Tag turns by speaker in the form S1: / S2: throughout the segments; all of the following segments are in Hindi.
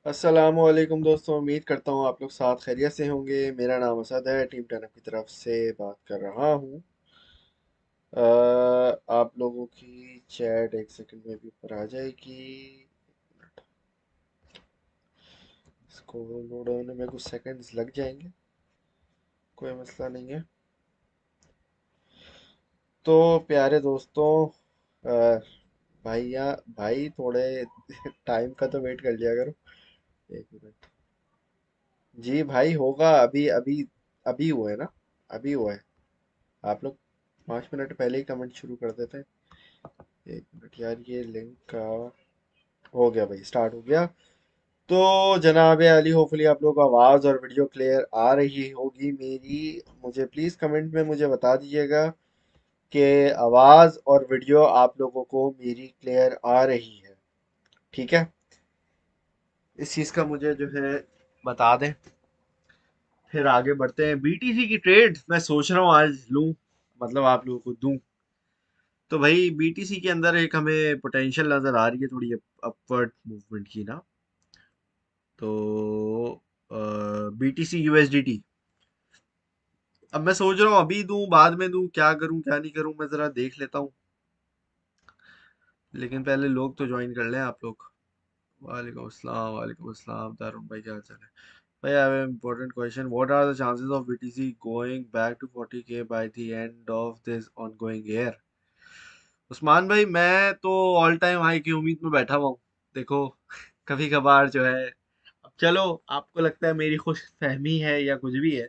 S1: अस्सलामुअलैकुम दोस्तों, उम्मीद करता हूँ आप लोग साथ खैरियत से होंगे। मेरा नाम असद है, टीम टर्नअप की तरफ से बात कर रहा हूँ। आप लोगों की चैट एक सेकंड में भी ऊपर आ जाएगी। इसको लोड होने में कुछ सेकंड्स लग जाएंगे, कोई मसला नहीं है। तो प्यारे दोस्तों, अ, भैया भाई थोड़े टाइम का तो वेट कर लिया करो। एक मिनट। जी भाई, होगा अभी अभी। अभी हुआ है ना? अभी हुआ है। आप लोग 5 मिनट पहले ही कमेंट शुरू कर देते हैं। एक मिनट यार, ये लिंक का हो गया भाई, स्टार्ट हो गया। तो जनाब अली, होपफुली आप लोगों को आवाज़ और वीडियो क्लियर आ रही होगी मेरी। मुझे प्लीज़ कमेंट में मुझे बता दीजिएगा कि आवाज़ और वीडियो आप लोगों को मेरी क्लियर आ रही है। ठीक है, इस चीज़ का मुझे जो है बता दें, फिर आगे बढ़ते हैं। बीटीसी की ट्रेड मैं सोच रहा हूँ आज लूँ, मतलब आप लोगों को दूं। तो भाई बीटीसी के अंदर एक हमें पोटेंशियल नज़र आ रही है, थोड़ी अपवर्ड मूवमेंट की ना। तो बीटीसी यूएसडीटी, अब मैं सोच रहा हूँ अभी दूं बाद में दूं, क्या करूं क्या नहीं करूं, मैं ज़रा देख लेता हूँ। लेकिन पहले लोग तो ज्वाइन कर लें आप लोग। वालेकुम अस्सलाम, वालेकुम अस्सलाम दारुण भाई, क्या हाल चाल है भाई? I have important question, what are the chances of BTC going back to 40K by the end of this ongoing year? Usman भाई, मैं तो ऑल टाइम हाई की उम्मीद में बैठा हुआ हूँ। देखो, कभी कभार जो है, अब चलो, आपको लगता है मेरी खुश फहमी है या कुछ भी है,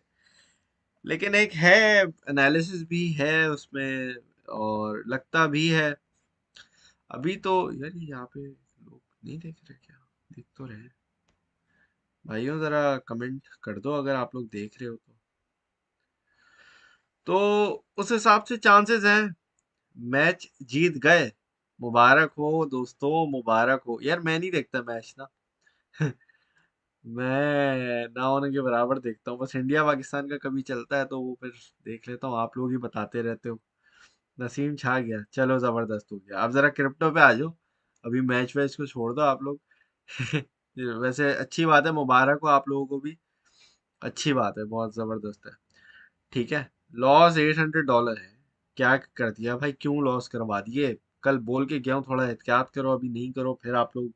S1: लेकिन एक है, एनालिसिस भी है उसमें, और लगता भी है। अभी तो यार ये यहाँ पे लोग नहीं देख रहे क्या? देख तो रहे। भाइयों जरा कमेंट कर दो अगर आप लोग देख रहे हो तो उस हिसाब से चांसेस हैं। मैच जीत गए, मुबारक हो दोस्तों, मुबारक हो। यार मैं नहीं देखता मैच ना। मैं ना होने के बराबर देखता हूँ, बस इंडिया पाकिस्तान का कभी चलता है तो वो फिर देख लेता हूँ, आप लोग ही बताते रहते हो। नसीम छा गया, चलो जबरदस्त हो गया। अब जरा क्रिप्टो पे आ जाओ, अभी मैच वैच को छोड़ दो आप लोग। वैसे अच्छी बात है, मुबारक हो आप लोगों को भी। अच्छी बात है, बहुत जबरदस्त है। ठीक है। लॉस $800 है। क्या कर दिया भाई, क्यों लॉस करवा दिए? कल बोल के गया हूँ थोड़ा एहतियात करो, अभी नहीं करो, फिर आप लोग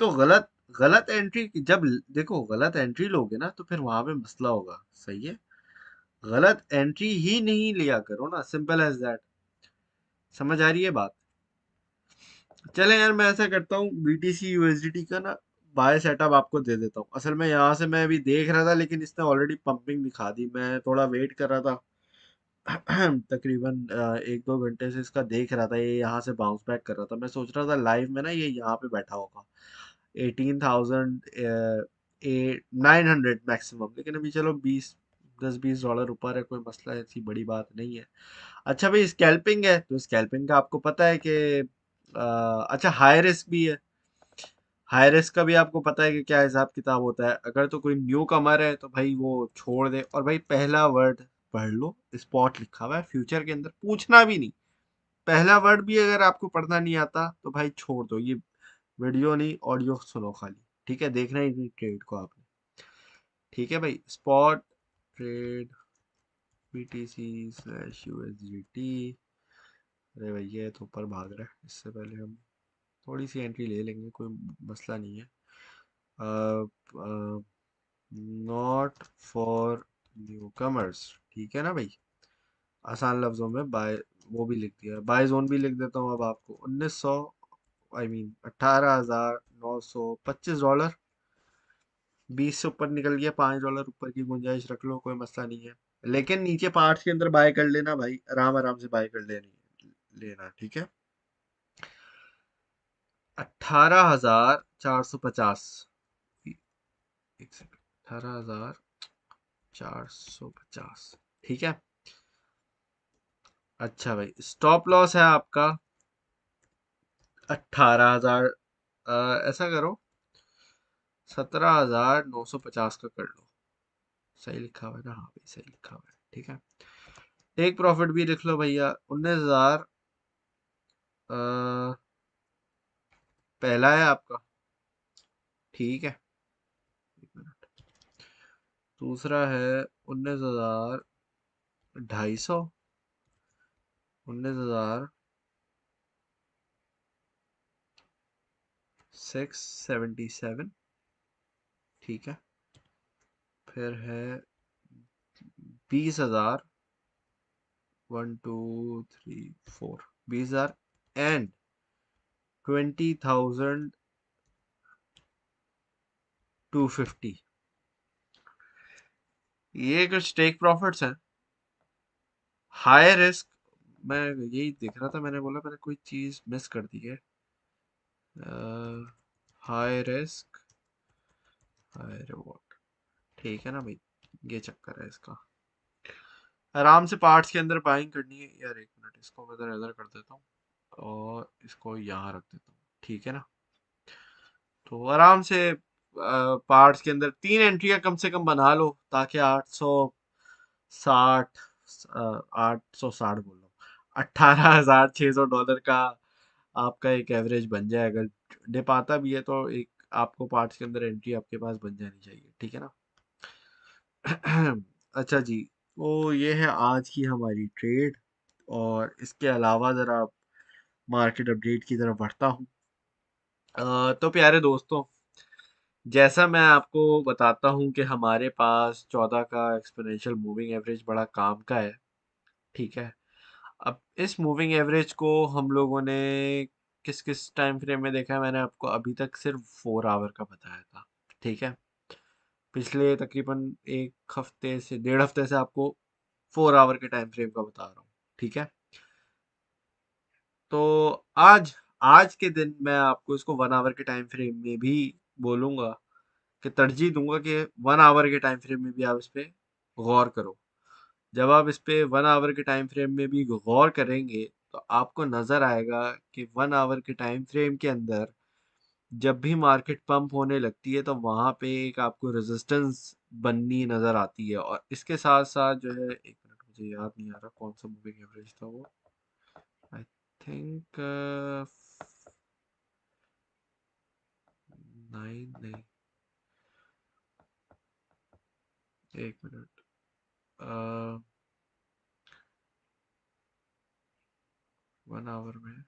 S1: तो गलत गलत एंट्री। जब देखो गलत एंट्री लोगे ना तो फिर वहां पे मसला होगा। सही है, गलत एंट्री ही नहीं लिया करो ना, सिंपल एज दैट। समझ आ रही है बात? चले यार, मैं ऐसा करता हूँ, बीटीसी यूएसडीटी का ना बाय सेटअप आपको दे देता हूँ। असल में यहाँ से मैं अभी देख रहा था, लेकिन इसने ऑलरेडी पंपिंग दिखा दी, मैं थोड़ा वेट कर रहा था। तकरीबन 1-2 घंटे से इसका देख रहा था, ये यहाँ से बाउंस बैक कर रहा था। मैं सोच रहा था लाइव में ना ये यहाँ पे बैठा होगा 18,000 900 मैक्सिमम, लेकिन अभी चलो 10-20 डॉलर ऊपर है, कोई मसला ऐसी बड़ी बात नहीं है। अच्छा भाई, स्कैल्पिंग है तो स्कैल्पिंग का आपको पता है कि अच्छा हाई रिस्क भी है। हाई रिस्क का भी आपको पता है कि क्या हिसाब किताब होता है। अगर तो कोई न्यू कमर है तो भाई वो छोड़ दे, और भाई पहला वर्ड पढ़ लो, स्पॉट लिखा हुआ है फ्यूचर के अंदर, पूछना भी नहीं। पहला वर्ड भी अगर आपको पढ़ना नहीं आता तो भाई छोड़ दो, ये वीडियो नहीं ऑडियो सुनो खाली। ठीक है, देखना ही नहीं ट्रेड को आपने। ठीक है भाई, spot trade BTC slash USDT. अरे भैया ये तो ऊपर भाग रहा है, इससे पहले हम थोड़ी सी एंट्री ले लेंगे, कोई मसला नहीं है। नॉट फॉर न्यू कमर्स, ठीक है ना भाई? आसान लफ्जों में बाय, वो भी लिख दिया, बाय जोन भी लिख देता हूँ अब आपको। 1900, आई मीन 18,925 डॉलर। 20 से ऊपर निकल गया, $5 ऊपर की गुंजाइश रख लो, कोई मसला नहीं है। लेकिन नीचे पार्ट्स के अंदर बाय कर लेना भाई, आराम आराम से बाय कर लेना, ठीक है। 18,450। एक सेकंड, 18,450, ठीक है। अच्छा भाई, स्टॉप लॉस है आपका 18,000। ऐसा करो, 17,950 का कर लो। सही लिखा हुआ है ना? हाँ भाई सही लिखा हुआ है, ठीक है। टेक प्रॉफिट भी लिख लो भैया, 19,000। पहला है आपका, ठीक है। दूसरा है 19,250, 19,677। ठीक है। फिर है 20,000, 1 2 3 4, 20,000 एंड 20,250। ये कुछ टेक प्रॉफिट्स हैं। हाई रिस्क, मैं यही देख रहा था, मैंने बोला मैंने कोई चीज मिस कर दी है। High risk, high reward. ठीक है ना भाई, ये चक्कर है इसका। आराम से पार्ट्स के अंदर बाइंग करनी है यार। एक मिनट, इसको मैं इधर इधर कर देता हूँ और इसको यहाँ रख देता हूँ। ठीक है ना। तो आराम से पार्ट्स के अंदर 3 एंट्रियां कम से कम बना लो, ताकि 860, 860 बोल रहा हूँ, $18,600 का आपका एक एवरेज बन जाए। अगर डिप आता भी है तो एक आपको पार्ट्स के अंदर एंट्री आपके पास बन जानी चाहिए। ठीक है ना। अच्छा जी, तो ये है आज की हमारी ट्रेड। और इसके अलावा ज़रा मार्केट अपडेट की तरफ बढ़ता हूँ। तो प्यारे दोस्तों, जैसा मैं आपको बताता हूँ कि हमारे पास 14 का एक्सपोनेंशियल मूविंग एवरेज बड़ा काम का है। ठीक है। अब इस मूविंग एवरेज को हम लोगों ने किस किस टाइम फ्रेम में देखा है, मैंने आपको अभी तक सिर्फ 4 आवर का बताया था। ठीक है। पिछले तकरीबन एक हफ्ते से 1.5 हफ्ते से आपको 4 आवर के टाइम फ्रेम का बता रहा हूँ। ठीक है। तो आज आज के दिन मैं आपको इसको 1 आवर के टाइम फ्रेम में भी बोलूंगा, कि तरजीह दूंगा कि 1 आवर के टाइम फ्रेम में भी आप इस पे गौर करो। जब आप इस पे 1 आवर के टाइम फ्रेम में भी गौर करेंगे तो आपको नजर आएगा कि 1 आवर के टाइम फ्रेम के अंदर जब भी मार्केट पंप होने लगती है तो वहां पे एक आपको रेजिस्टेंस बननी नजर आती है। और इसके साथ साथ जो है, एक मिनट, मुझे याद नहीं आ रहा कौन सा मूविंग एवरेज था वो। आई थिंक 9 नहीं, एक मिनट। 1 आवर में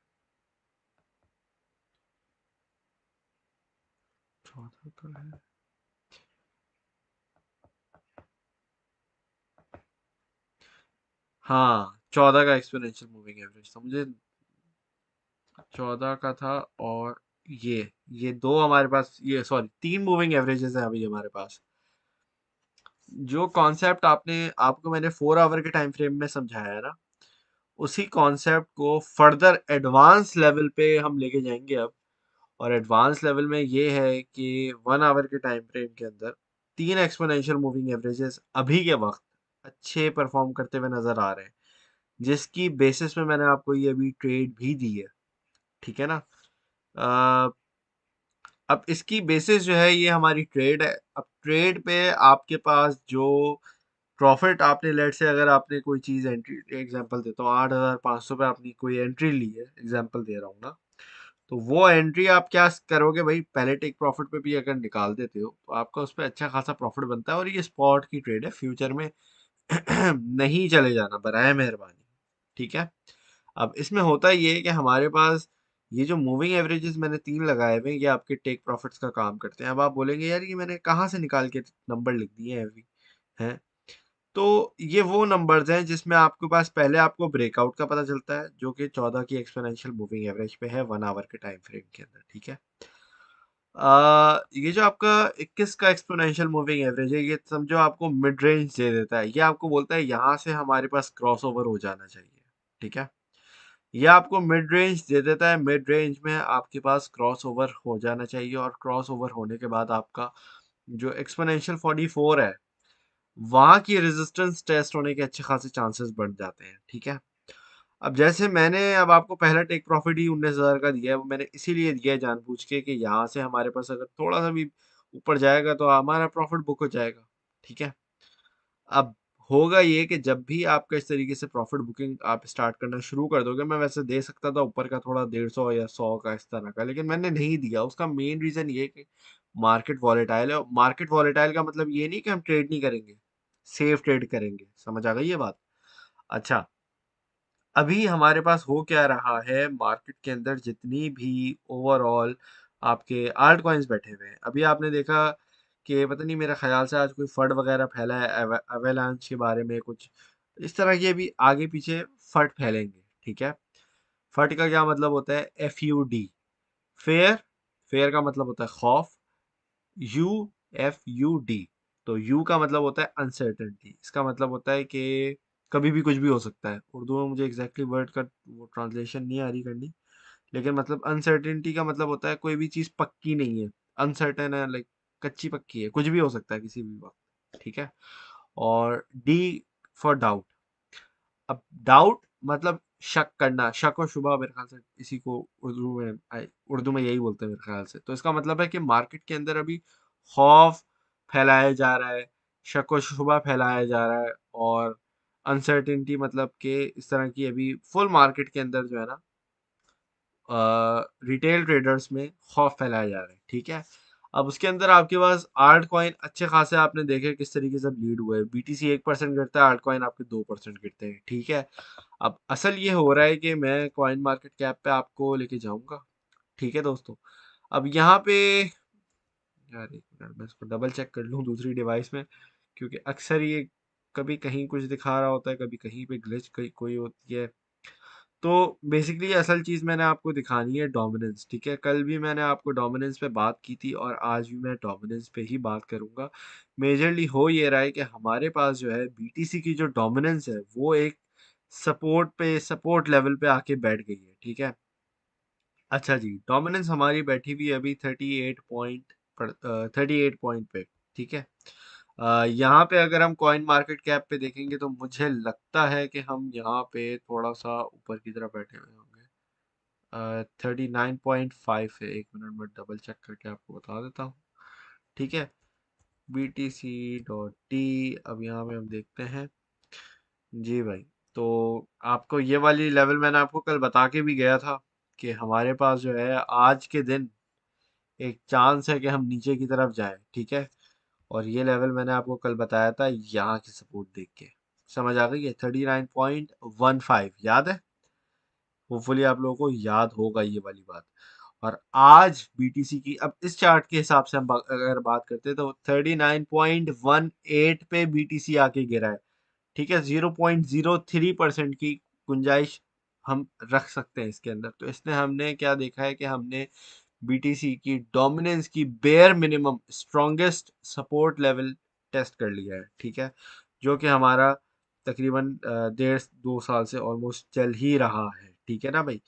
S1: 14 का है। हाँ, 14 का एक्सपोनेंशियल मूविंग एवरेज था मुझे। 14 का था। और ये दो हमारे पास, ये सॉरी 3 मूविंग एवरेजेस है अभी हमारे पास। जो कॉन्सेप्ट आपने आपको मैंने 4 आवर के टाइम फ्रेम में समझाया है ना, उसी कॉन्सेप्ट को फर्दर एडवांस लेवल पे हम लेके जाएंगे अब। और एडवांस लेवल में ये है कि 1 आवर के टाइम फ्रेम के अंदर 3 एक्सपोनेंशियल मूविंग एवरेजेस अभी के वक्त अच्छे परफॉर्म करते हुए नजर आ रहे हैं, जिसकी बेसिस पे मैंने आपको ये अभी ट्रेड भी दी है। ठीक है ना। अ, अब इसकी बेसिस जो है, ये हमारी ट्रेड है। अब ट्रेड पे आपके पास जो प्रॉफिट आपने, लेट से अगर आपने कोई चीज़ एंट्री, एग्जांपल देता हूँ, 8,500 पे आपने कोई एंट्री ली है, एग्जांपल दे रहा हूँ ना। तो वो एंट्री आप क्या करोगे भाई, पहले टेक प्रॉफिट पे भी अगर निकाल देते हो तो आपका उस पर अच्छा खासा प्रॉफिट बनता है। और ये स्पॉट की ट्रेड है, फ्यूचर में नहीं चले जाना बराए मेहरबानी। ठीक है। अब इसमें होता ये है कि हमारे पास ये जो मूविंग एवरेजेस मैंने 3 लगाए हुए हैं, ये आपके टेक प्रॉफिट्स का काम करते हैं। अब आप बोलेंगे यार, ये मैंने कहाँ से निकाल के नंबर लिख दिए हैं अभी, हैं। तो ये वो नंबर्स हैं जिसमें आपके पास पहले आपको ब्रेकआउट का पता चलता है, जो कि 14 की एक्सपोनेंशियल मूविंग एवरेज पे है 1 आवर के टाइम फ्रेम के अंदर। ठीक है। ये जो आपका 21 का एक्सपोनेंशियल मूविंग एवरेज है, ये समझो आपको मिड रेंज दे देता है। ये आपको बोलता है यहाँ से हमारे पास क्रॉस ओवर हो जाना चाहिए। ठीक है। ये आपको मिड रेंज दे देता है, मिड रेंज में आपके पास क्रॉस ओवर हो जाना चाहिए। और क्रॉस ओवर होने के बाद आपका जो एक्सपोनेंशियल 44 है, वहाँ की रेजिस्टेंस टेस्ट होने के अच्छे खासे चांसेस बढ़ जाते हैं। ठीक है। अब जैसे मैंने अब आपको पहला टेक प्रॉफिट ही 19,000 का दिया है, वो मैंने इसीलिए दिया है जानबूझ के कि यहाँ से हमारे पास अगर थोड़ा सा भी ऊपर जाएगा तो हमारा प्रॉफिट बुक हो जाएगा। ठीक है। अब होगा ये कि जब भी आपका इस तरीके से प्रॉफिट बुकिंग आप स्टार्ट करना शुरू कर दोगे, मैं वैसे दे सकता था ऊपर का थोड़ा 150 या 100 का इस तरह का, लेकिन मैंने नहीं दिया। उसका मेन रीज़न ये कि मार्केट वॉलेटाइल है। मार्केट वॉलेटाइल का मतलब ये नहीं कि हम ट्रेड नहीं करेंगे, सेफ ट्रेड करेंगे। समझ आ गई ये बात? अच्छा, अभी हमारे पास हो क्या रहा है मार्केट के अंदर, जितनी भी ओवरऑल आपके आल्ट कॉइन्स बैठे हुए हैं, अभी आपने देखा कि पता नहीं, मेरा ख्याल से आज कोई फट वगैरह फैला है अवेलांच के बारे में कुछ इस तरह की। अभी आगे पीछे फट फैलेंगे, ठीक है। फट का क्या मतलब होता है? FUD, fair. फेयर का मतलब होता है खौफ, UFUD। तो यू का मतलब होता है अनसर्टेनिटी, इसका मतलब होता है कि कभी भी कुछ भी हो सकता है। उर्दू में मुझे एग्जैक्टली वर्ड का वो ट्रांसलेशन नहीं आ रही करनी, लेकिन मतलब अनसर्टेनिटी का मतलब होता है कोई भी चीज़ पक्की नहीं है, अनसर्टेन है, लाइक कच्ची पक्की है, कुछ भी हो सकता है किसी भी वक्त, ठीक है। और डी फॉर डाउट। अब डाउट मतलब शक करना, शक और शुबा, मेरे ख्याल से इसी को उर्दू में यही बोलते हैं मेरे ख्याल से। तो इसका मतलब है कि मार्केट के अंदर अभी खौफ फैलाया जा रहा है, शक और शुबा फैलाया जा रहा है, और अनसर्टेनिटी मतलब कि इस तरह की अभी फुल मार्केट के अंदर जो है ना, रिटेल ट्रेडर्स में खौफ फैलाया जा रहा है, ठीक है। अब उसके अंदर आपके पास आल्ट कॉइन अच्छे खासे आपने देखे किस तरीके से लीड हुए। BTC 1% गिरता है, आल्ट कॉइन आपके 2% गिरते हैं, ठीक है। अब असल ये हो रहा है कि मैं कॉइन मार्केट कैप पे आपको लेके जाऊंगा, ठीक है दोस्तों। अब यहाँ पे यार एक मिनट, मैं इसको डबल चेक कर लूँ दूसरी डिवाइस में, क्योंकि अक्सर ये कभी कहीं कुछ दिखा रहा होता है, कभी कहीं पे ग्लिच कोई होती है। तो बेसिकली असल चीज़ मैंने आपको दिखानी है डोमिनेंस, ठीक है। कल भी मैंने आपको डोमिनेंस पे बात की थी, और आज भी मैं डोमिनेंस पे ही बात करूंगा। मेजरली हो ये रहा है कि हमारे पास जो है BTC की जो डोमिनेंस है वो एक सपोर्ट लेवल पे आके बैठ गई है, ठीक है। अच्छा जी, डोमिनेंस हमारी बैठी हुई है अभी 38 पॉइंट पे, ठीक है। यहाँ पे अगर हम कॉइन मार्केट कैप पे देखेंगे तो मुझे लगता है कि हम यहाँ पे थोड़ा सा ऊपर की तरफ बैठे हुए होंगे। 39.5 है, एक मिनट में डबल चेक करके आपको बता देता हूँ, ठीक है। BTC.D, अब यहाँ पे हम देखते हैं जी भाई। तो आपको ये वाली लेवल मैंने आपको कल बता के भी गया था कि हमारे पास जो है आज के दिन एक चांस है कि हम नीचे की तरफ जाएं, ठीक है। और ये लेवल मैंने आपको कल बताया था यहाँ की सपोर्ट देख के। समझ आ गई है? 39.15 याद है? होपफुली आप लोगों को याद होगा ये वाली बात। और आज BTC की, अब इस चार्ट के हिसाब से हम अगर बात करते हैं तो 39.18 पे BTC आके गिरा है, ठीक है। 0.03% की गुंजाइश हम रख सकते हैं इसके अंदर। तो इसने हमने क्या देखा है कि हमने BTC की डोमिनेंस की bare minimum strongest support level test कर लिया है, ठीक है। जो कि हमारा तकरीबन 1.5 2 साल से ऑलमोस्ट चल ही रहा है, ठीक है ना भाई।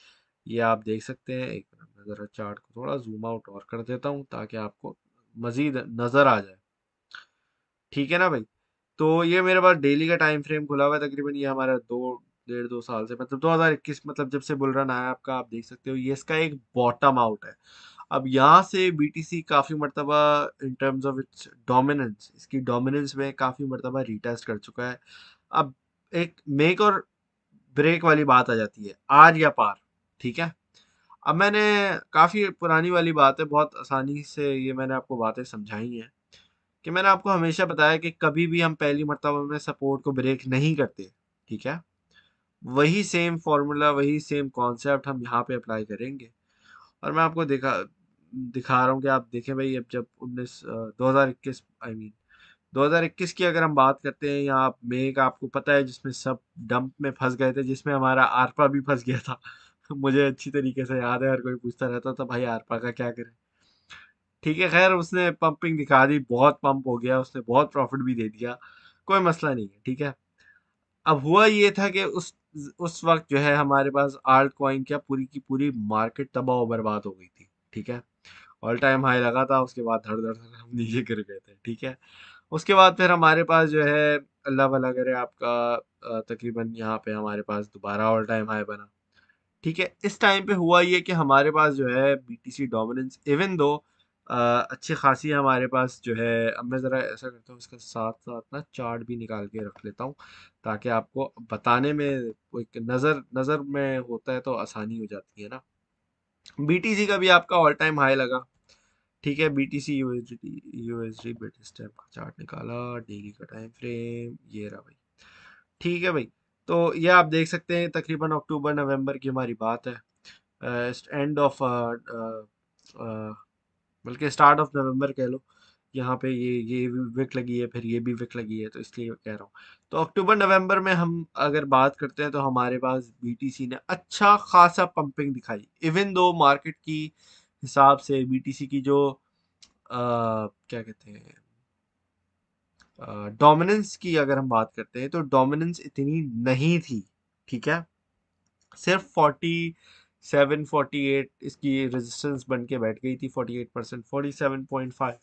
S1: ये आप देख सकते हैं। एक मिनट में ज़रा चार्ट को थोड़ा जूम आउट और कर देता हूँ ताकि आपको मज़ीद नज़र आ जाए, ठीक है ना भाई। तो ये मेरे पास डेली का टाइम फ्रेम खुला हुआ है, तकरीबन ये हमारा 1.5 2 साल से, मतलब 2021, मतलब जब से बुल रन आया आपका, आप देख सकते हो ये इसका एक बॉटम आउट है। अब यहाँ से BTC काफ़ी मरतबा in terms of its dominance, इसकी डोमिनेंस में काफ़ी मरतबा रीटेस्ट कर चुका है। अब एक मेक और ब्रेक वाली बात आ जाती है, आर या पार, ठीक है। अब मैंने काफ़ी पुरानी वाली बात है, बहुत आसानी से ये मैंने आपको बातें समझाई हैं कि मैंने आपको हमेशा बताया कि कभी भी हम पहली मर्तबा में सपोर्ट को ब्रेक नहीं करते, ठीक है। वही सेम फॉर्मूला, वही सेम कॉन्सेप्ट हम यहाँ पे अप्लाई करेंगे। और मैं आपको दिखा रहा हूँ कि आप देखें भाई, अब जब 2021, आई मीन 2021 की अगर हम बात करते हैं, यहाँ मई का आपको पता है, जिसमें सब डंप में फंस गए थे, जिसमें हमारा आरपा भी फंस गया था। मुझे अच्छी तरीके से याद है, हर कोई पूछता रहता था भाई आरपा का क्या करें, ठीक है। खैर उसने पंपिंग दिखा दी, बहुत पंप हो गया, उसने बहुत प्रॉफिट भी दे दिया, कोई मसला नहीं है, ठीक है। अब हुआ ये था कि उस वक्त जो है हमारे पास आल्ट कॉइन क्या पूरी की पूरी मार्केट तबाह और बर्बाद हो गई थी, ठीक है। ऑल टाइम हाई लगा था, उसके बाद धड़ धड़ धड़ हम नीचे गिर गए थे, ठीक है। उसके बाद फिर हमारे पास जो है, अल्लाह भला करे आपका, तकरीबन यहाँ पे हमारे पास दोबारा ऑल टाइम हाई बना, ठीक है। इस टाइम पे हुआ ये कि हमारे पास जो है BTC डोमिनेंस इवन दो अच्छी खासी हमारे पास जो है। अब मैं ज़रा ऐसा करता हूँ, इसका साथ साथ ना चार्ट भी निकाल के रख लेता हूँ, ताकि आपको बताने में कोई नज़र नज़र में होता है तो आसानी हो जाती है ना। BTC का भी आपका ऑल टाइम हाई लगा, ठीक है, BTC यूएसडी बिट स्टेप का चार्ट निकाला, डेली का टाइम फ्रेम ये रहा भाई। ठीक है भाई, तो ये आप देख सकते हैं तकरीबन अक्टूबर नवंबर की हमारी बात है, एंड ऑफ बल्कि स्टार्ट ऑफ नवंबर कह लो। यहाँ पे ये भी विक लगी है, फिर ये भी विक लगी है, तो इसलिए कह रहा हूँ। तो अक्टूबर नवंबर में हम अगर बात करते हैं तो हमारे पास बीटीसी ने अच्छा खासा पंपिंग दिखाई, इवन दो मार्केट की हिसाब से बीटीसी की जो क्या कहते हैं डोमिनेंस की अगर हम बात करते हैं तो डोमिनेंस इतनी नहीं थी। ठीक है, सिर्फ 47 48 इसकी रेजिस्टेंस बन के बैठ गई थी, 48%, 47.5।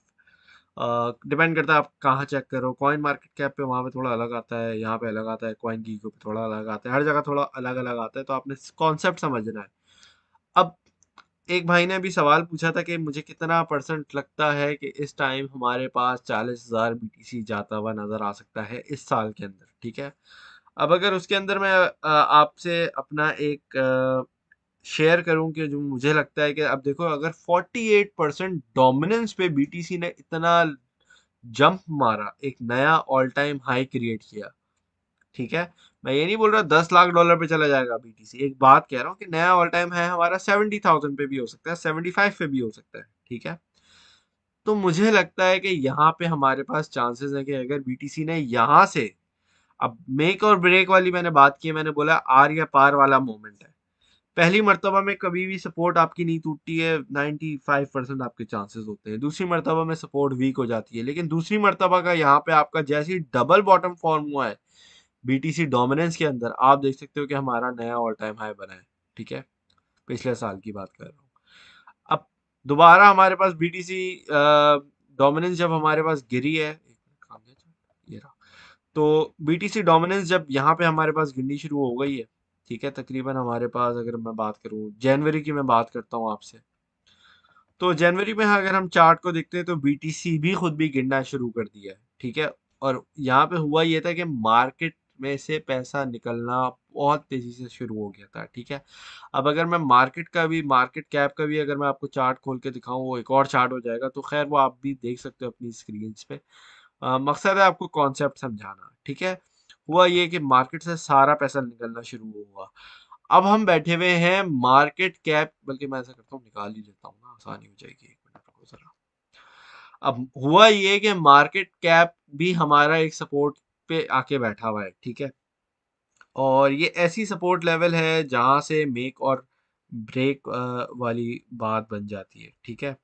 S1: डिपेंड करता है आप कहाँ चेक करो, कॉइन मार्केट कैप पे वहाँ पे थोड़ा अलग आता है, यहाँ पे अलग आता है, कॉइन गीको पे थोड़ा अलग आता है, हर जगह थोड़ा अलग अलग आता है, तो आपने कॉन्सेप्ट समझना है। अब एक भाई ने अभी सवाल पूछा था कि मुझे कितना परसेंट लगता है कि इस टाइम हमारे पास 40,000 बीटीसी जाता हुआ नजर आ सकता है इस साल के अंदर। ठीक है, अब अगर उसके अंदर मैं आपसे अपना एक शेयर करूं कि जो मुझे लगता है कि अब देखो, अगर 48% डोमिनेंस पे बीटीसी ने इतना जंप मारा, एक नया ऑल टाइम हाई क्रिएट किया। ठीक है, मैं ये नहीं बोल रहा $10 लाख पे चला जाएगा बीटीसी, एक बात कह रहा हूँ कि नया ऑल टाइम है हमारा 70,000 पे भी हो सकता है, 75 पे भी हो सकता है। ठीक है, तो मुझे लगता है कि यहाँ पे हमारे पास चांसेस है कि अगर बीटीसी ने यहाँ से, अब मेक और ब्रेक वाली मैंने बात की है, मैंने बोला आर या पार वाला मोमेंट है। पहली मर्तबा में कभी भी सपोर्ट आपकी नहीं टूटती है, 95% आपके चांसेस होते हैं। दूसरी मर्तबा में सपोर्ट वीक हो जाती है, लेकिन दूसरी मर्तबा का यहाँ पे आपका जैसे ही डबल बॉटम फॉर्म हुआ है बीटीसी डोमिनेंस के अंदर, आप देख सकते हो कि हमारा नया ऑल टाइम हाई बना है। ठीक है, पिछले साल की बात कर रहा हूँ। अब दोबारा हमारे पास बीटीसी डोमिनेंस जब हमारे पास गिरी है, एक मिनट, कहाँ गया chart? ये रहा। तो बीटीसी डोमिनेंस जब यहाँ पे हमारे पास गिरनी शुरू हो गई है, ठीक है, तकरीबन हमारे पास अगर मैं बात करूँ जनवरी की, मैं बात करता हूँ आपसे, तो जनवरी में अगर हम चार्ट को देखते हैं तो बीटीसी भी खुद भी गिरना शुरू कर दिया है। ठीक है, और यहाँ पे हुआ ये था कि मार्केट में से पैसा निकलना बहुत तेजी से शुरू हो गया था। ठीक है, अब अगर मैं मार्केट का भी, मार्केट कैप का भी अगर मैं आपको चार्ट खोल के दिखाऊं, वो एक और चार्ट हो जाएगा, तो खैर वो आप भी देख सकते हो अपनी स्क्रीन पे। मकसद है आपको कॉन्सेप्ट समझाना। ठीक है, हुआ ये कि मार्केट से सारा पैसा निकलना शुरू हुआ। अब हम बैठे हुए हैं मार्केट कैप, बल्कि मैं ऐसा करता हूँ निकाल ही लेता हूँ ना, आसानी हो जाएगी, एक मिनट रुको जरा। अब हुआ ये कि मार्केट कैप भी हमारा एक सपोर्ट पे आके बैठा हुआ है। ठीक है, और ये ऐसी सपोर्ट लेवल है जहां से मेक और ब्रेक वाली बात बन जाती है। ठीक है,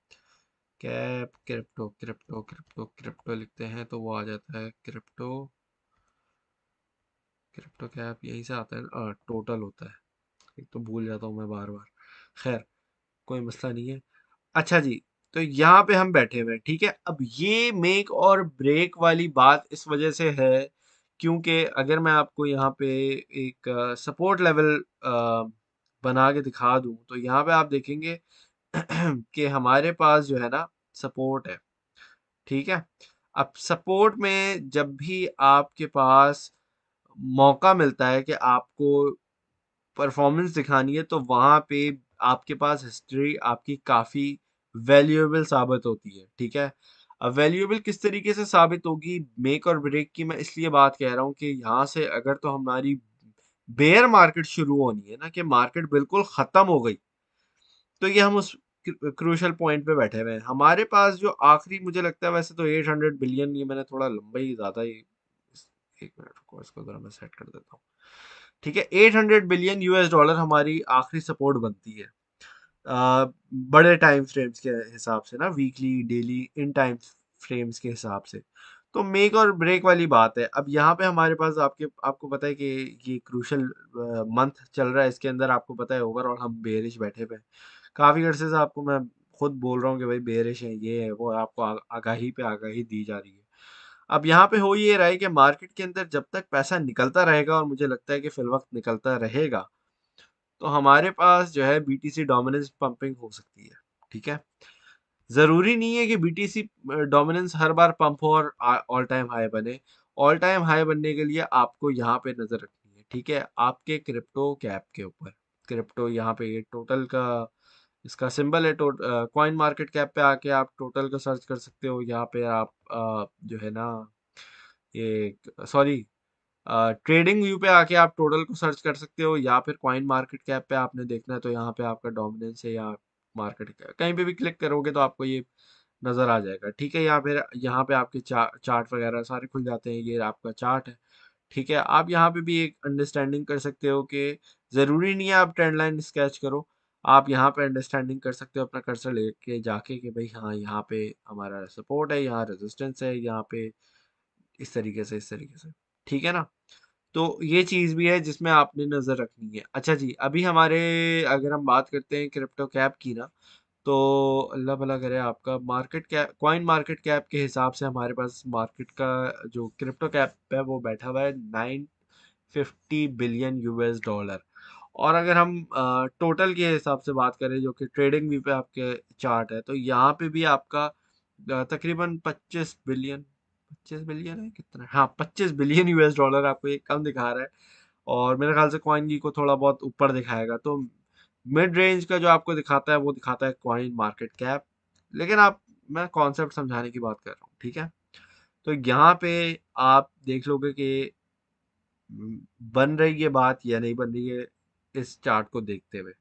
S1: cap crypto crypto crypto crypto लिखते हैं तो वो आ जाता है क्रिप्टो, क्रिप्टो कैप यहीं से आता है ना, टोटल होता है। एक तो भूल जाता हूँ मैं बार बार, खैर कोई मसला नहीं है। अच्छा जी, तो यहाँ पे हम बैठे हुए हैं। ठीक है, अब ये मेक और ब्रेक वाली बात इस वजह से है क्योंकि अगर मैं आपको यहाँ पे एक सपोर्ट लेवल बना के दिखा दूँ तो यहाँ पे आप देखेंगे कि हमारे पास जो है ना सपोर्ट है। ठीक है, अब सपोर्ट में जब भी आपके पास मौका मिलता है कि आपको परफॉर्मेंस दिखानी है, तो वहां पे आपके पास हिस्ट्री आपकी काफी वैल्यूएबल साबित होती है। ठीक है, अब वैल्यूएबल किस तरीके से साबित होगी मेक और ब्रेक की, मैं इसलिए बात कह रहा हूँ कि यहाँ से अगर तो हमारी बेयर मार्केट शुरू होनी है ना, कि मार्केट बिल्कुल खत्म हो गई, तो ये हम उस क्रूशल पॉइंट पे बैठे हुए हैं। हमारे पास जो आखिरी मुझे लगता है, वैसे तो 800 बिलियन, ये मैंने थोड़ा लंबा ही ज्यादा ही, एक मिनट रुको इसको जरा मैं सेट कर देता हूँ। ठीक है, 800 बिलियन US डॉलर हमारी आखिरी सपोर्ट बनती है बड़े टाइम फ्रेम्स के हिसाब से ना, weekly daily in time frames के हिसाब से। तो मेक और ब्रेक वाली बात है। अब यहाँ पे हमारे पास आपको पता है कि ये क्रूशल मंथ चल रहा है, इसके अंदर आपको पता है ओवरऑल हम बेरिश बैठे पे हैं। काफी अरसे से आपको मैं खुद बोल रहा हूँ कि भाई बेरिश है, ये है वो है, आपको आगाही पे आगाही दी जा रही है। अब यहाँ पे हो ये रहा है कि मार्केट के अंदर जब तक पैसा निकलता रहेगा, और मुझे लगता है कि फिल वक्त निकलता रहेगा, तो हमारे पास जो है बीटीसी डोमिनेंस पंपिंग हो सकती है। ठीक है, जरूरी नहीं है कि बीटीसी डोमिनेंस हर बार पंप हो और ऑल टाइम हाई बने। ऑल टाइम हाई बनने के लिए आपको यहाँ पे नजर रखनी है। ठीक है, आपके क्रिप्टो कैप के ऊपर, क्रिप्टो यहाँ पे ये टोटल का इसका सिंबल है कॉइन मार्केट कैप पे आके आप टोटल का सर्च कर सकते हो। यहाँ पे आप जो है ना, ये सॉरी, ट्रेडिंग व्यू पे आके आप टोटल को सर्च कर सकते हो, या फिर कॉइन मार्केट कैप पे आपने देखना है तो यहाँ पे आपका डोमिनेंस है, या मार्केट कहीं पे भी क्लिक करोगे तो आपको ये नज़र आ जाएगा। ठीक है, या फिर यहाँ पे आपके चार्ट वगैरह सारे खुल जाते हैं, ये आपका चार्ट है। ठीक है, आप यहाँ पे भी एक अंडरस्टैंडिंग कर सकते हो कि ज़रूरी नहीं है आप ट्रेंड लाइन स्केच करो। आप यहाँ पे अंडरस्टैंडिंग कर सकते हो अपना कर्सर लेके जाके कि भाई हाँ, यहाँ पे हमारा सपोर्ट है, यहाँ रेजिस्टेंस है, यहाँ पे इस तरीके से, इस तरीके से। ठीक है ना? तो ये चीज़ भी है जिसमें आपने नज़र रखनी है। अच्छा जी, अभी हमारे, अगर हम बात करते हैं क्रिप्टो कैप की ना, तो अल्लाह भला करे आपका, market cap, coin market cap के हिसाब से हमारे पास मार्केट का जो क्रिप्टो कैप है वो बैठा हुआ है 950 बिलियन US डॉलर। और अगर हम टोटल के हिसाब से बात करें जो कि ट्रेडिंग व्यू पे आपके चार्ट है, तो यहाँ पे भी आपका तकरीबन 25 बिलियन, 25 बिलियन है कितना, हाँ 25 बिलियन US डॉलर आपको ये कम दिखा रहा है। और मेरे ख्याल से कॉइन की को थोड़ा बहुत ऊपर दिखाएगा, तो मिड रेंज का जो आपको दिखाता है वो दिखाता है कॉइन मार्केट कैप। लेकिन आप, मैं कॉन्सेप्ट समझाने की बात कर रहा हूँ। ठीक है, तो यहाँ पे आप देख लोगे कि बन रही है बात या नहीं बन रही है इस चार्ट को देखते हुए।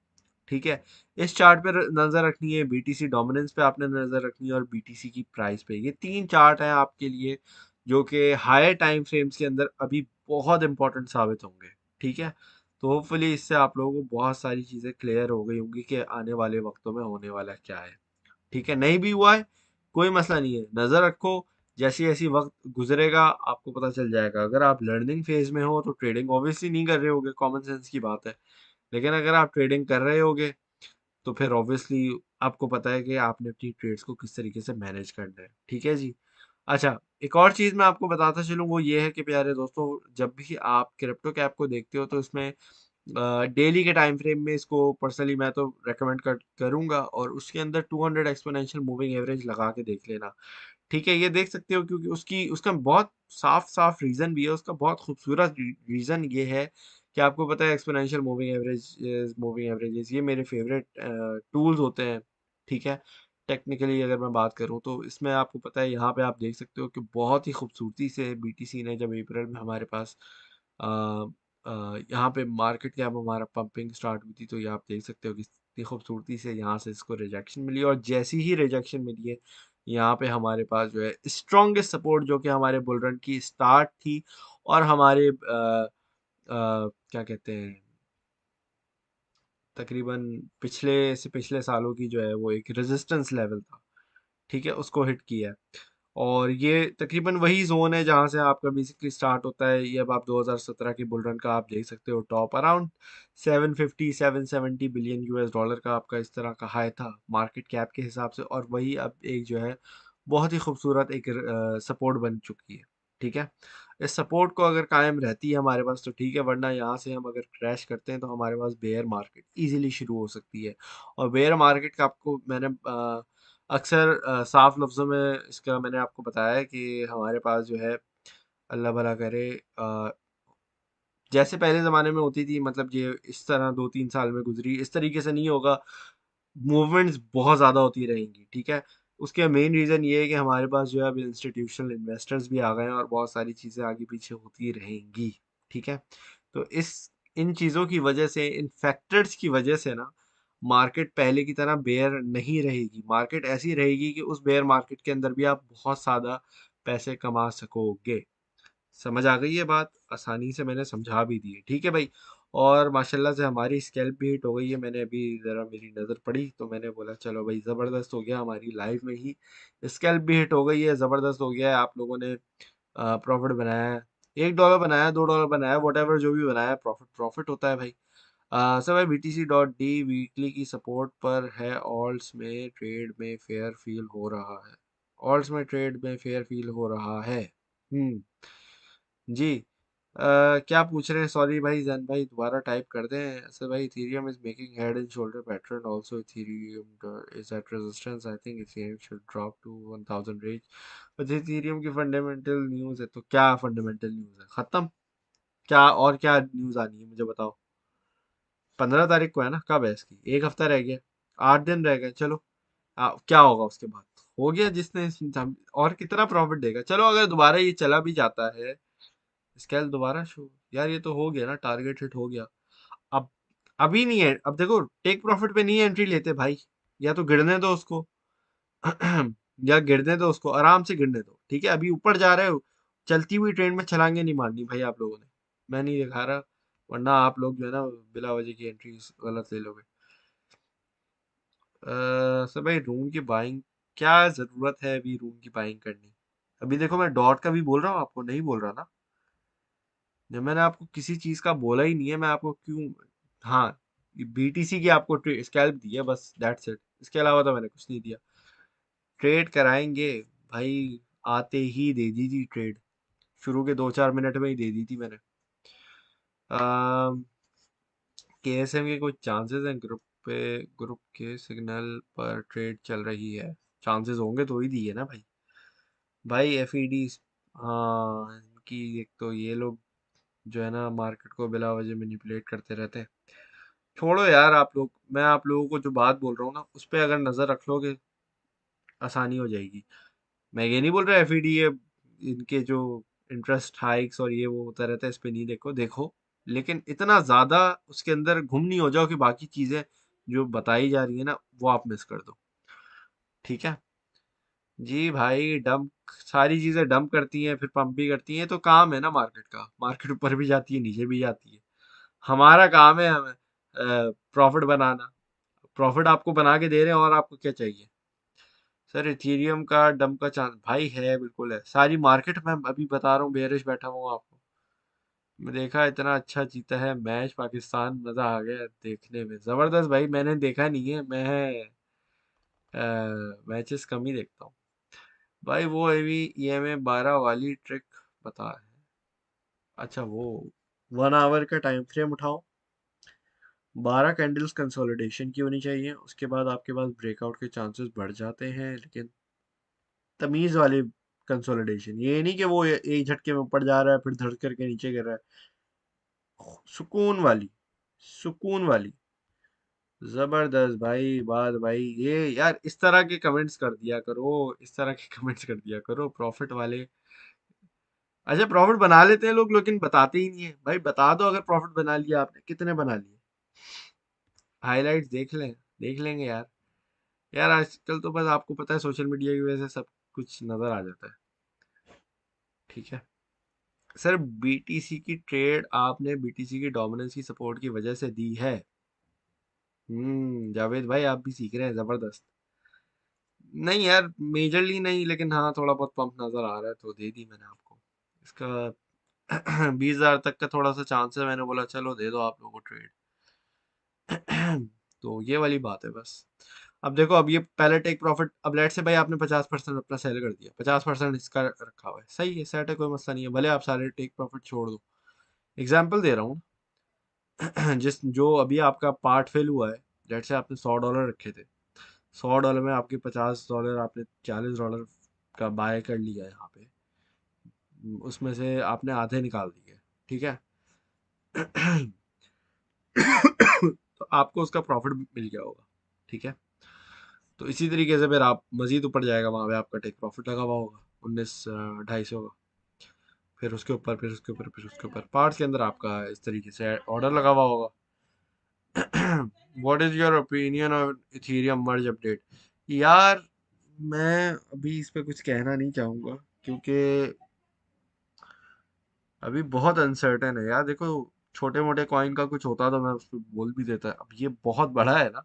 S1: ठीक है, इस चार्ट पे नजर रखनी है, बीटीसी डोमिनेंस पे आपने नजर रखनी है, और बीटीसी की प्राइस पे। ये तीन चार्ट हैं आपके लिए जो कि हायर टाइम फ्रेम्स के अंदर अभी बहुत इंपॉर्टेंट साबित होंगे। ठीक है, तो होपफुली इससे आप लोगों को बहुत सारी चीज़ें क्लियर हो गई होंगी कि आने वाले वक्तों में होने वाला क्या है। ठीक है, नहीं भी हुआ है कोई मसला नहीं है, नज़र रखो, जैसी जैसी वक्त गुजरेगा आपको पता चल जाएगा। अगर आप लर्निंग फेज में हो तो ट्रेडिंग ऑब्वियसली नहीं कर रहे होगे, कॉमन सेंस की बात है। लेकिन अगर आप ट्रेडिंग कर रहे होगे तो फिर ऑब्वियसली आपको पता है कि आपने अपनी ट्रेड्स को किस तरीके से मैनेज करना है। ठीक है जी। अच्छा, एक और चीज़ मैं आपको बताता चलूँ, वो ये है कि प्यारे दोस्तों, जब भी आप क्रिप्टो कैप को देखते हो तो इसमें डेली के टाइम फ्रेम में इसको पर्सनली मैं तो रेकमेंड करूंगा, और उसके अंदर 200 एक्सपोनेंशियल मूविंग एवरेज लगा के देख लेना। ठीक है, ये देख सकते हो क्योंकि उसकी उसका बहुत साफ साफ रीज़न भी है, उसका बहुत खूबसूरत रीज़न ये है कि आपको पता है एक्सपोनेंशियल मूविंग एवरेजेस ये मेरे फेवरेट टूल्स होते हैं। ठीक है, टेक्निकली अगर मैं बात करूं तो इसमें आपको पता है, यहाँ पे आप देख सकते हो कि बहुत ही खूबसूरती से बीटीसी ने जब अप्रैल में हमारे पास यहाँ पे मार्केट कैप हमारा पंपिंग स्टार्ट हुई थी, तो ये आप देख सकते हो कि कितनी खूबसूरती से यहाँ से इसको रिजेक्शन मिली, और जैसी ही रिजेक्शन मिली है यहाँ पे हमारे पास जो है स्ट्रॉन्गेस्ट सपोर्ट जो कि हमारे बुल रन की स्टार्ट थी, और हमारे क्या कहते हैं, तकरीबन पिछले से पिछले सालों की जो है वो एक रेजिस्टेंस लेवल था। ठीक है, उसको हिट किया है। और ये तकरीबन वही जोन है जहां से आपका बेसिकली स्टार्ट होता है। ये अब आप 2017 के बुल रन का आप देख सकते हो, top around 750 770 billion US dollar का आपका इस तरह का हाई था मार्केट कैप के हिसाब से, और वही अब एक जो है बहुत ही खूबसूरत एक सपोर्ट बन चुकी है। ठीक है, इस सपोर्ट को अगर कायम रहती है हमारे पास तो ठीक है, वरना यहाँ से हम अगर क्रैश करते हैं तो हमारे पास बेयर मार्केट इजीली शुरू हो सकती है। और बेयर मार्केट का आपको मैंने अक्सर साफ लफ्ज़ों में इसका मैंने आपको बताया है कि हमारे पास जो है, अल्लाह भला करे, जैसे पहले ज़माने में होती थी, मतलब ये इस तरह 2-3 साल में गुजरी इस तरीके से नहीं होगा। मूवमेंट्स बहुत ज़्यादा होती रहेंगी। ठीक है, उसके मेन रीज़न ये है कि हमारे पास जो है अब इंस्टीट्यूशनल इन्वेस्टर्स भी आ गए हैं, और बहुत सारी चीज़ें आगे पीछे होती रहेंगी। ठीक है, तो इस इन चीज़ों की वजह से, इन फैक्टर्स की वजह से ना, मार्केट पहले की तरह बेयर नहीं रहेगी। मार्केट ऐसी रहेगी कि उस बेयर मार्केट के अंदर भी आप बहुत ज़्यादा पैसे कमा सकोगे। समझ आ गई ये बात, आसानी से मैंने समझा भी दी है। ठीक है भाई, और माशाल्लाह से हमारी स्कैल्प भी हिट हो गई है। मैंने अभी ज़रा मेरी नज़र पड़ी तो मैंने बोला चलो भाई, ज़बरदस्त हो गया, हमारी लाइफ में ही स्कैल्प भी हिट हो गई है, ज़बरदस्त हो गया है। आप लोगों ने प्रॉफिट बनाया है, $1 बनाया, $2 बनाया, वट एवर जो भी बनाया, प्रॉफिट प्रॉफिट होता है भाई। सब है BTC.D वीकली की सपोर्ट पर है, ऑल्ट्स में ट्रेड में फेयर फील हो रहा है, ऑल्ट्स में ट्रेड में फेयर फील हो रहा है। जी। क्या पूछ रहे हैं, सॉरी भाई, जैन भाई दोबारा टाइप कर दें। ऐसे भाई, Ethereum is making head and shoulder pattern, also Ethereum is at resistance, I think Ethereum should drop to 1000 range. But Ethereum की फंडामेंटल न्यूज़ है, तो क्या फंडामेंटल न्यूज़ है, खत्म? क्या और क्या न्यूज़ आनी है मुझे बताओ। 15 तारीख को है ना, कब है इसकी, एक हफ्ता रह गया। 8 दिन रह गए, चलो। क्या होगा उसके बाद? हो गया, जिसने और कितना प्रॉफिट देगा? चलो अगर दोबारा ये चला भी जाता है, स्केल दोबारा शो, यार ये तो हो गया ना, टारगेट हिट हो गया। अब अभी नहीं है, अब देखो टेक प्रॉफिट पे नहीं एंट्री लेते भाई, या तो गिरने दो उसको। या गिरने दो उसको, आराम से गिरने दो, ठीक है। अभी ऊपर जा रहे हो, चलती हुई ट्रेन में छलांगे नहीं मारनी भाई आप लोगों ने। मैं नहीं दिखा रहा, वरना आप लोग जो है ना बिला वजह की एंट्री गलत ले लोगे। सर भाई रूम की बाइंग, क्या जरूरत है अभी रूम की बाइंग करनी? अभी देखो मैं डॉट का भी बोल रहा हूँ, आपको नहीं बोल रहा ना। जब मैंने आपको किसी चीज का बोला ही नहीं है, मैं आपको क्यों? हाँ, बीटीसी की आपको स्कैल्प दी है, बस दैट्स इट, इसके अलावा तो मैंने कुछ नहीं दिया। ट्रेड कराएंगे भाई, आते ही दे दी थी ट्रेड, शुरू के 2-4 मिनट में ही दे दी थी मैंने। केएसएम के कुछ चांसेस हैं ग्रुप पे, ग्रुप के सिग्नल पर ट्रेड चल रही है। चांसेस होंगे तो ही दी है ना भाई। भाई एफईडी, हाँ इनकी एक तो ये लोग जो है ना मार्केट को बिला वजह मैनिपुलेट करते रहते हैं। छोड़ो यार, आप लोग, मैं आप लोगों को जो बात बोल रहा हूँ ना उस पे अगर नजर रख लोगे, आसानी हो जाएगी। मैं ये नहीं बोल रहा एफईडी ये इनके जो इंटरेस्ट हाइक्स और ये वो होता रहता है, इस पे नहीं देखो, देखो, लेकिन इतना ज्यादा उसके अंदर घुम नहीं हो जाओ कि बाकी चीजें जो बताई जा रही है ना वो आप मिस कर दो, ठीक है। जी भाई, डंप, सारी चीजें डंप करती हैं फिर पंप भी करती हैं, तो काम है ना मार्केट का, मार्केट ऊपर भी जाती है नीचे भी जाती है। हमारा काम है हमें प्रॉफिट बनाना। प्रॉफिट आपको बना के दे रहे हैं, और आपको क्या चाहिए? सर इथीरियम का डंप का चांस भाई है, बिल्कुल है। सारी मार्केट में अभी बता रहा हूँ बेयरिश बैठा हुआ हूँ आपको। मैं देखा इतना अच्छा जीता है मैच पाकिस्तान, मजा आ गया देखने में, जबरदस्त भाई। मैंने देखा नहीं है, मैं मैचेस कम ही देखता हूँ भाई। वो अभी ईएमए 12 वाली ट्रिक बता है। अच्छा वो 1 आवर का टाइम फ्रेम उठाओ, 12 कैंडल्स कंसोलिडेशन की होनी चाहिए, उसके बाद आपके पास ब्रेकआउट के चांसेस बढ़ जाते हैं, लेकिन तमीज वाली कंसोलिडेशन, ये नहीं कि वो एक झटके में ऊपर जा रहा है फिर धड़ करके नीचे गिर रहा है। सुकून वाली, सुकून वाली, जबरदस्त भाई बात भाई। ये यार इस तरह के कमेंट्स कर दिया करो, इस तरह के कमेंट्स कर दिया करो प्रॉफिट वाले। अच्छा प्रॉफिट बना लेते हैं लोग, लेकिन बताते ही नहीं है भाई। बता दो अगर प्रॉफिट बना लिया आपने, कितने बना लिए, हाइलाइट्स देख लें, देख लेंगे यार। यार आजकल तो बस आपको पता है सोशल मीडिया की वजह से सब कुछ नजर आ जाता है, ठीक है। सर बीटीसी की ट्रेड आपने बीटीसी की डोमिनेंस की सपोर्ट की वजह से दी है। जावेद भाई आप भी सीख रहे हैं, जबरदस्त। नहीं यार, मेजरली नहीं, लेकिन हाँ थोड़ा बहुत पंप नजर आ रहा है तो दे दी मैंने आपको। इसका 20,000 तक का थोड़ा सा चांस है, मैंने बोला चलो दे दो आप लोगों को ट्रेड। तो ये वाली बात है बस। अब देखो, अब ये पहले टेक प्रॉफिट, अब लेट से भाई आपने 50% अपना सेल कर दिया, 50% इसका रखा हुआ है, सही है, सेट है, कोई मसला नहीं है, भले आप सारे टेक प्रॉफिट छोड़ दो। एग्जाम्पल दे रहा हूँ। जिस जो अभी आपका पार्ट फेल हुआ है, लेट से आपने $100 रखे थे, $100 में आपके $50, आपने $40 का बाय कर लिया है यहाँ पे। उसमें से आपने आधे निकाल दिए, ठीक है। तो आपको उसका प्रॉफिट मिल गया होगा, ठीक है। तो इसी तरीके से फिर आप मजीद ऊपर जाएगा, वहां पे आपका टेक प्रॉफिट लगा हुआ होगा 19,250 का। फिर उसके ऊपर, फिर उसके ऊपर, फिर उसके ऊपर पार्ट्स के अंदर आपका इस तरीके से ऑर्डर लगा हुआ होगा। What is your opinion on Ethereum merge update? यार मैं अभी इस पे कुछ कहना नहीं चाहूंगा, क्योंकि अभी बहुत अनसर्टेन है यार। देखो छोटे मोटे कॉइन का कुछ होता तो मैं उस पर बोल भी देता, अब ये बहुत बड़ा है ना,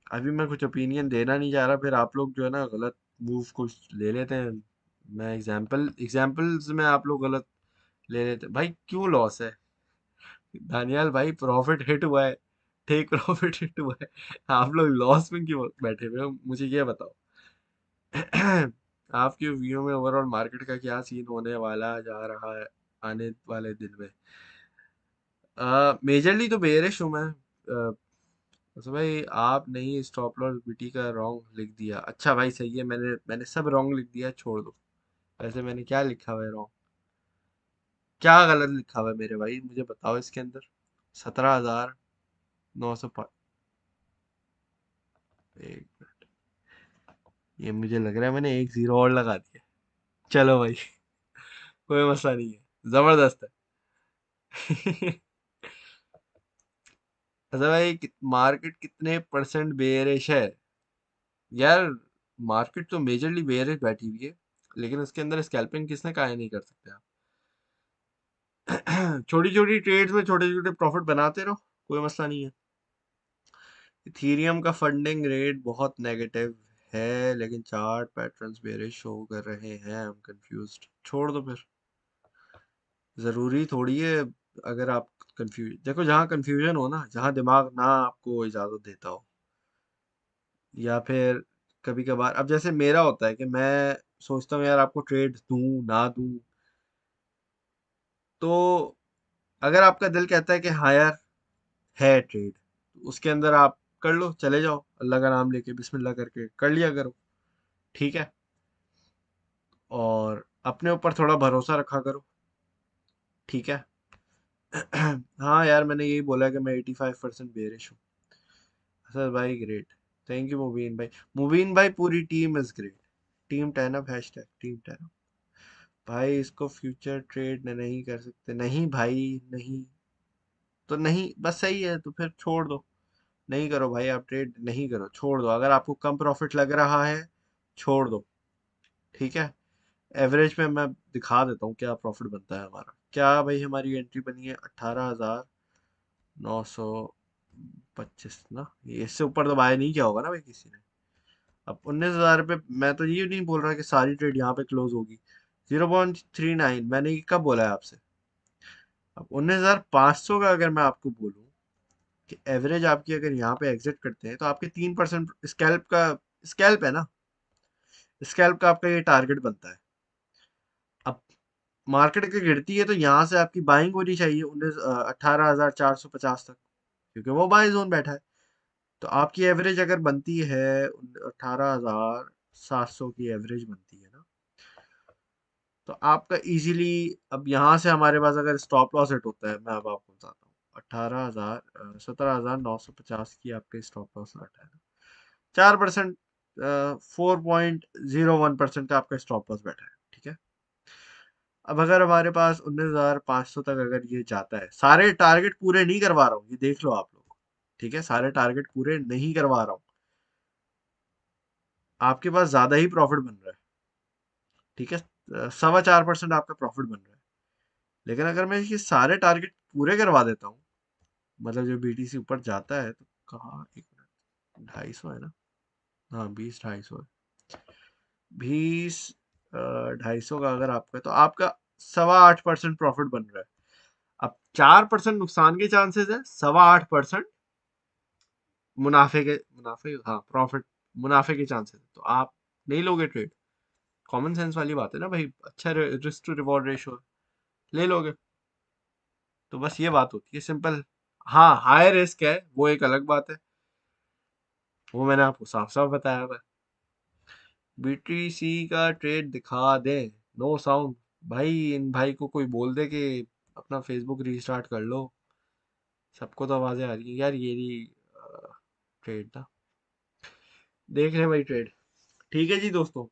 S1: अभी मैं कुछ ओपिनियन देना नहीं चाह रहा, फिर आप लोग जो है ना गलत मूव कुछ ले लेते हैं। मैं एग्जाम्पल्स में आप लोग गलत ले लेते हैं भाई, क्यों लॉस है? दानियाल भाई प्रॉफिट हिट हुआ है, टेक प्रॉफिट हिट हुआ है, आप लोग लॉस में क्यों बैठे हुए हो, मुझे ये बताओ। आपके व्यू में ओवरऑल मार्केट का क्या सीन होने वाला जा रहा है आने वाले दिन में? मेजरली तो बेयरिश हूँ मैं। तो भाई आप नहीं, स्टॉप लॉस बीटी का रॉन्ग लिख दिया, अच्छा भाई सही है, मैंने सब रॉन्ग लिख दिया, छोड़ दो। वैसे मैंने क्या लिखा हुआ है रॉन्ग, क्या गलत लिखा हुआ है मेरे भाई, मुझे बताओ इसके अंदर। 17,905, एक मिनट, ये मुझे लग रहा है मैंने एक जीरो और लगा दिया। चलो भाई, कोई मसला नहीं है, जबरदस्त है। अच्छा भाई, मार्केट कितने परसेंट बेयरिश है? यार, मार्केट तो मेजरली बेयरिश बैठी हुई है, लेकिन उसके अंदर स्कैल्पिंग किसने कहा है नहीं कर सकते आप। छोटी छोटी ट्रेड्स में छोटे छोटे प्रॉफिट बनाते रहो, कोई मसला नहीं है। इथीरियम का फंडिंग रेट बहुत नेगेटिव है, लेकिन चार्ट पैटर्न्स बेयरिश शो कर रहे हैं। आई एम कंफ्यूज्ड, छोड़ दो फिर, जरूरी थोड़ी है। अगर आप कंफ्यूज, देखो जहाँ कंफ्यूजन हो ना, जहाँ दिमाग ना आपको इजाजत देता हो, या फिर कभी कभार अब जैसे मेरा होता है कि मैं सोचता हूँ यार आपको ट्रेड दूं ना दूं, तो अगर आपका दिल कहता है कि हाँ यार है ट्रेड, तो उसके अंदर आप कर लो, चले जाओ, अल्लाह का नाम लेके बिस्मिल्लाह करके कर लिया करो, ठीक है। और अपने ऊपर थोड़ा भरोसा रखा करो, ठीक है। हाँ यार, मैंने यही बोला कि मैं 85% बेरिश हूँ। सर भाई ग्रेट, थैंक यू मुबीन भाई। मुबीन भाई पूरी team is great, team 10 up, hashtag team 10 up. भाई इसको फ्यूचर ट्रेड नहीं कर सकते, नहीं भाई नहीं, तो नहीं, बस सही है, तो फिर छोड़ दो, नहीं करो भाई, आप ट्रेड नहीं करो, छोड़ दो। अगर आपको कम प्रॉफिट लग रहा है, छोड़ दो, ठीक है। एवरेज में मैं दिखा देता हूँ क्या प्रॉफिट बनता है हमारा। क्या भाई, हमारी एंट्री बनी है 18,925 ना, ये इससे ऊपर तो बाय नहीं किया होगा ना भाई किसी ने। अब 19,000 पे मैं तो ये नहीं बोल रहा कि सारी ट्रेड यहाँ पे क्लोज होगी। 0.39 मैंने ये कब बोला है आपसे? अब 19,500 का अगर मैं आपको बोलूँ कि एवरेज आपकी अगर यहाँ पे एग्जिट करते हैं, तो आपके 3% स्कैल्प का, स्कैल्प है ना, स्कैल्प का आपका ये टारगेट बनता है। अब मार्केट अगर गिरती है तो यहाँ से आपकी बाइंग होनी चाहिए 18,450 तक, क्योंकि वो बाय जोन बैठा है। तो आपकी एवरेज अगर बनती है 18,700 की एवरेज बनती है ना, तो आपका इजीली, अब यहाँ से हमारे पास अगर स्टॉप लॉस हिट होता है, मैं अब आपको बताता हूँ, 17,950 की आपके स्टॉप लॉस हिट है ना, 4%, 4.01% का आपका स्टॉप लॉस बैठा है, ठीक है। अब अगर हमारे पास 19,500 तक अगर ये जाता है, सारे टारगेट पूरे नहीं करवा रहा हूँ, ये देख लो आप लोग, ठीक है, सारे टारगेट पूरे नहीं करवा रहा हूँ, आपके पास ज्यादा ही प्रॉफिट बन रहा है, ठीक है। 4.25% आपका प्रॉफिट बन रहा है। लेकिन अगर मैं ये सारे टारगेट पूरे करवा देता हूँ, मतलब जो बीटीसी ऊपर जाता है, तो कहाँ, एक मिनट, 250 है ना, हाँ 20, 250 है, 20, 250 का अगर आपका है, तो आपका 8.25% प्रॉफिट बन रहा है। अब 4% नुकसान के चांसेस है, 8.25% मुनाफे, हाँ प्रॉफिट, मुनाफे के चांसेस है, तो आप नहीं लोगे ट्रेड? कॉमन सेंस वाली बात है ना भाई, अच्छा रिस्क टू रिवॉर्ड रेशो, ले लोगे। तो बस ये बात होती है, सिंपल। हाँ हाई रिस्क है, वो एक अलग बात है, वो मैंने आपको साफ साफ बताया था। बीटीसी का ट्रेड दिखा दे, नो साउंड। भाई इन भाई को कोई बोल दे कि अपना फेसबुक रीस्टार्ट कर लो, सबको तो आवाजें आ रही है यार, ये रही ट्रेड ना, देख रहे हैं भाई ट्रेड। ठीक है जी दोस्तों,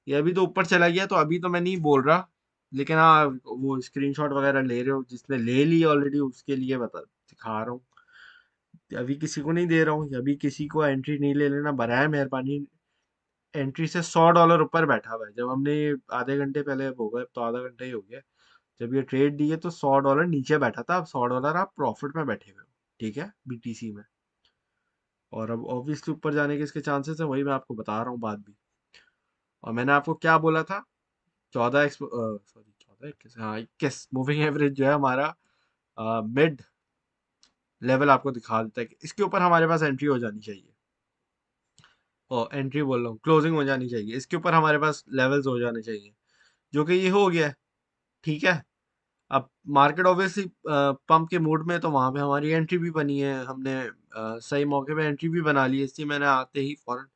S1: ये अभी तो ऊपर चला गया, तो अभी तो मैं नहीं बोल रहा, लेकिन हाँ वो स्क्रीनशॉट वगैरह ले रहे हो, जिसने ले ली ऑलरेडी उसके लिए बता दिखा रहा हूँ। अभी किसी को नहीं दे रहा हूँ, अभी किसी को एंट्री नहीं ले लेना, बराए मेहरबानी। एंट्री से $100 ऊपर बैठा हुआ है, जब हमने आधे घंटे पहले, हो गए तो आधा घंटा ही हो गया, जब ये ट्रेड दी है तो $100 नीचे बैठा था, अब $100 आप प्रॉफिट में बैठे हुए हो, ठीक है, बीटीसी में। और अब ऑब्वियसली ऊपर जाने के इसके चांसेस है, वही मैं आपको बता रहा हूँ बात भी। और मैंने आपको क्या बोला था, 14 सॉरी 14, 21, हाँ 21 मूविंग एवरेज जो है हमारा, मिड लेवल आपको दिखा देता है कि इसके ऊपर हमारे पास एंट्री हो जानी चाहिए, और एंट्री बोल रहा हूँ, क्लोजिंग हो जानी चाहिए, इसके ऊपर हमारे पास लेवल्स हो जाने चाहिए, जो कि ये हो गया है, ठीक है। अब मार्केट ऑब्वियसली पंप के मूड में है, तो वहां पे हमारी एंट्री भी बनी है, हमने सही मौके पे एंट्री भी बना ली है, इसलिए मैंने आते ही फौरन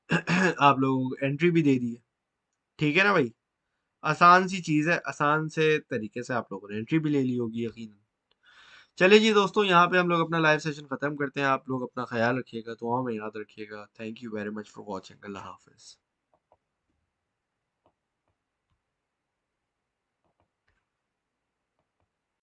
S1: आप लोगों को एंट्री भी दे दी है, ठीक है ना भाई। आसान सी चीज है, आसान से तरीके से आप लोगों ने एंट्री भी ले ली होगी यकीनन। चलिए जी दोस्तों, यहाँ पे हम लोग अपना लाइव सेशन खत्म करते हैं। आप लोग अपना ख्याल रखिएगा, दुआ में याद रखिएगा। Thank you very much for watching. Allah Hafiz.